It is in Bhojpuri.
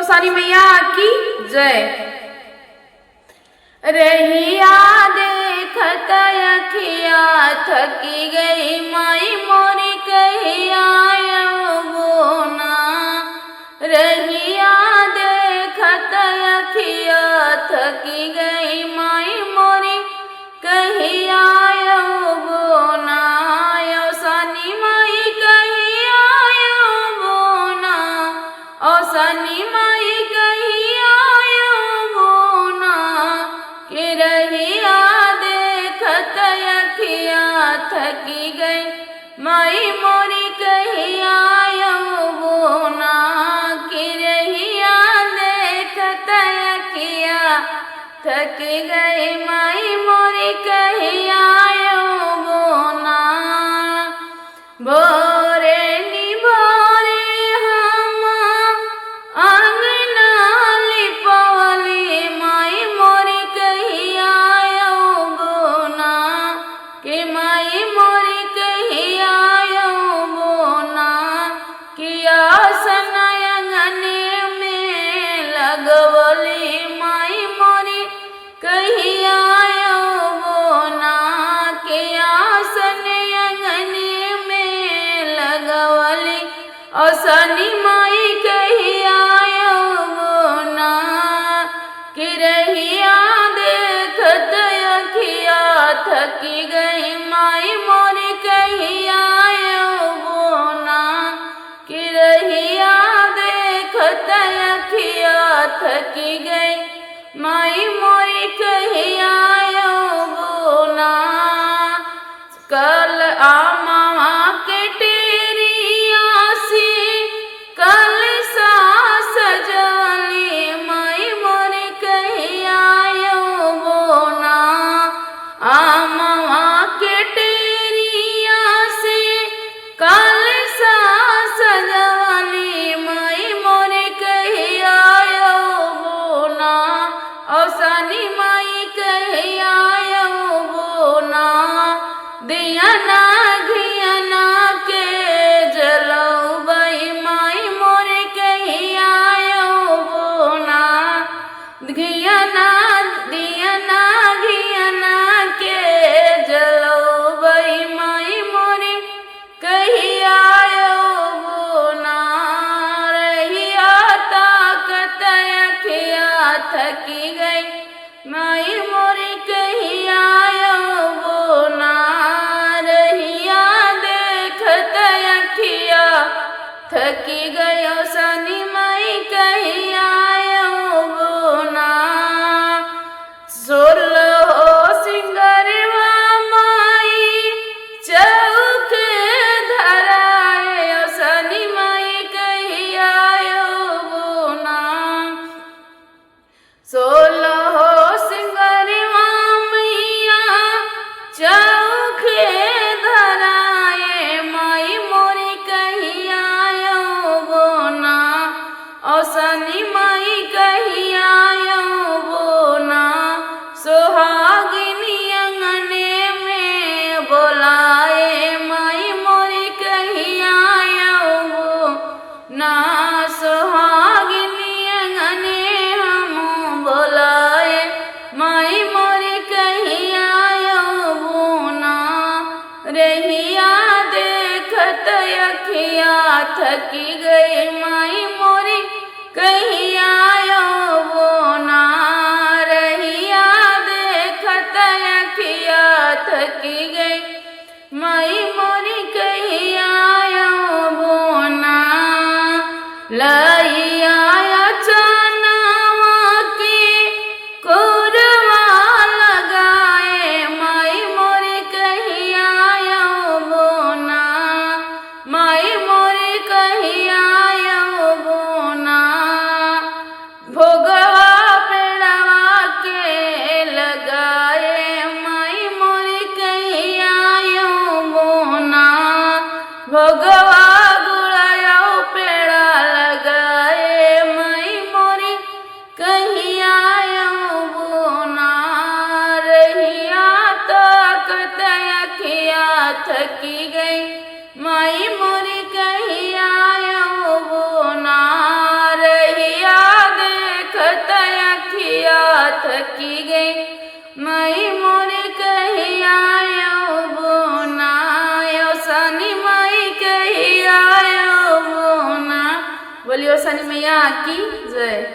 सारी मैया की जय। रहिया देखत अखिया थकी गई माई मोरी कहिया बोना। रहिया देखत अखिया थकी गई माई मोरी कहिया बोना। यो सनी माई कहिया बोना। ओ सनी माई कहिया बोना। कि रहिया देखत अखिया थकी गई माई मोरी कहिया बोना। कि रहिया देखत अखिया थकी गई माई मोरी कहिया बोना। भोरे नी भोरे हम अंगना लिपवली माई मोरी कहिया बोना। कि माई मोरी कहिया बोना। कि आसन अंगने में लगवली माई मोरी कहिया बोना। कि आसन अंगने में लगवली और सनी माई कहिया बोना। कि रहिया देखत अखिया थकी गई माई मोरी कहिया बोना। कि रहिया देखत अखिया थकी गई माई मोरी कहिया बोना। कल आमा के टेरिया से कल सास जली माई मोरी कहिया बोना। आमा के टेरिया से कल सास जली माई मोरी कहिया बोना। और सनी माई कहिया बोना। दिया ना घियना के जलऊ बई माई मोरे कहिया बोना। घियना दियना घियना के जलऊ बई माई मोरे कहिया बोना। रहिया ताकत अखिया थकी गई माई मोरी कहिया बोना। रहिया देखत अखिया थकी गयो सनी माई कहिया बोना। सोलहो सिंगरवा माई चौक धराए सनी माई कहिया बोना। सोलहो सिंगरवा मैया चौक धराए माई मोरी कहिया बोना। और सनी माई कहिया बोना। सोहागिनी अंगने में बोलाए माई मोरी कहिया बोना। सोहागिनी अंगने हम बोलाए माई मोरी कहिया बोना। रहिया देखत अखिया थकी गई माई मोरी कहिया बोना। रहिया देखत अखिया थकी गई माई मोरी कहिया बोना। लइया चनावा के कोरवा लगाए माई मोरी कहिया बोना। माई मोरी कहिया बोना। भोगवा पेड़वा के लगाए माई मोरी कहिया बोना। भोगवा गुड़ाया पेड़ा लगाए माई मोरी कहिया बोना। रहिया ताकत अखिया थकी गई माई मोरी कहिया बोना। रहिया की गई माई मोरी कही आयो बोना सनी माई कही आयो बोना। बोलियो सनी मैया की जय।